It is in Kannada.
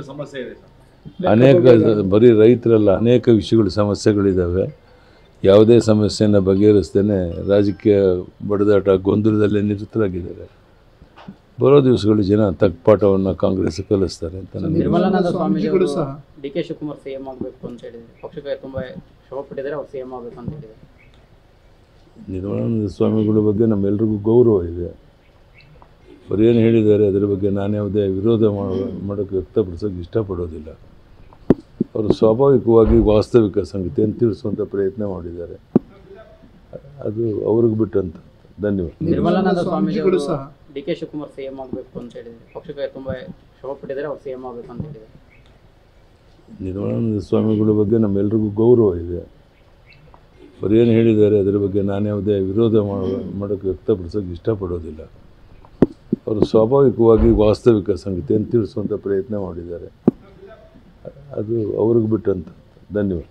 ಸಮಸ್ಯೆ ಇದೆ ಅನೇಕ ಬರೀ ರೈತರಲ್ಲ ಅನೇಕ ವಿಷಯಗಳು ಸಮಸ್ಯೆಗಳಿದ್ದಾವೆ. ಯಾವುದೇ ಸಮಸ್ಯೆಯನ್ನು ಬಗೆಹರಿಸ್ತೇನೆ ರಾಜಕೀಯ ಬಡದಾಟ ಗೊಂದಲದಲ್ಲೇ ನಿರತರಾಗಿದ್ದಾರೆ. ಬರೋ ದಿವಸಗಳು ಜನ ತಗ್ಪಾಠವನ್ನು ಕಾಂಗ್ರೆಸ್ ಕಲಿಸ್ತಾರೆ ಅಂತ ನಿರ್ಮಲಾನಂದ ಸ್ವಾಮೀಜಿಗಳು ಸಹ ಡಿ.ಕೆ. ಶಿವಕುಮಾರ್ ಸಿಎಂ ಆಗಬೇಕು ಅಂತ ಹೇಳಿದ್ರು. ಪಕ್ಷಕ್ಕೆ ತುಂಬ ಶ್ರಮಪಟ್ಟಿದ್ದಾರೆ, ಅವ್ರು ಸಿಎಂ ಆಗಬೇಕು ಅಂತ ಹೇಳಿದ್ದಾರೆ. ನಿರ್ಮಲಾನಂದ ಸ್ವಾಮಿಗಳ ಬಗ್ಗೆ ನಮ್ಮೆಲ್ಲರಿಗೂ ಗೌರವ ಇದೆ. ಅವ್ರು ಏನು ಹೇಳಿದ್ದಾರೆ ಅದರ ಬಗ್ಗೆ ನಾನು ಯಾವುದೇ ವಿರೋಧ ಮಾಡೋಕ್ಕೆ ವ್ಯಕ್ತಪಡಿಸೋಕ್ಕೆ ಇಷ್ಟಪಡೋದಿಲ್ಲ. ಅವರು ಸ್ವಾಭಾವಿಕವಾಗಿ ವಾಸ್ತವಿಕ ಸಂಗತಿಯನ್ನು ತಿಳಿಸುವಂಥ ಪ್ರಯತ್ನ ಮಾಡಿದ್ದಾರೆ. ಅದು ಅವ್ರಿಗೆ ಬಿಟ್ಟಂತ. ಧನ್ಯವಾದ. ನಿರ್ಮಲಾನಂದ ಸ್ವಾಮೀಜಿಗಳು ಸಹ ಡಿ.ಕೆ. ಶಿವಕುಮಾರ್ ಸಿಎಂ ಆಗಬೇಕು ಅಂತ ಹೇಳಿದ್ರು. ಪಕ್ಷಕ್ಕೆ ತುಂಬ ಶ್ರಮಪಟ್ಟಿದ್ದಾರೆ, ಅವ್ರು ಸಿಎಂ ಆಗಬೇಕು ಅಂತ ಹೇಳಿದ್ದಾರೆ. ನಿರ್ಮಲಾನಂದ ಸ್ವಾಮಿಗಳ ಬಗ್ಗೆ ನಮ್ಮೆಲ್ಲರಿಗೂ ಗೌರವ ಇದೆ. ಅವ್ರು ಏನು ಹೇಳಿದ್ದಾರೆ ಅದರ ಬಗ್ಗೆ ನಾನು ಯಾವುದೇ ವಿರೋಧ ಮಾಡೋಕ್ಕೆ ವ್ಯಕ್ತಪಡಿಸೋಕ್ಕೆ ಇಷ್ಟಪಡೋದಿಲ್ಲ. ಅವರು ಸ್ವಾಭಾವಿಕವಾಗಿ ವಾಸ್ತವಿಕ ಸಂಗತಿಯನ್ನು ತಿಳಿಸುವಂಥ ಪ್ರಯತ್ನ ಮಾಡಿದ್ದಾರೆ. ಅದು ಅವ್ರಿಗೆ ಬಿಟ್ಟಂತ. ಧನ್ಯವಾದ.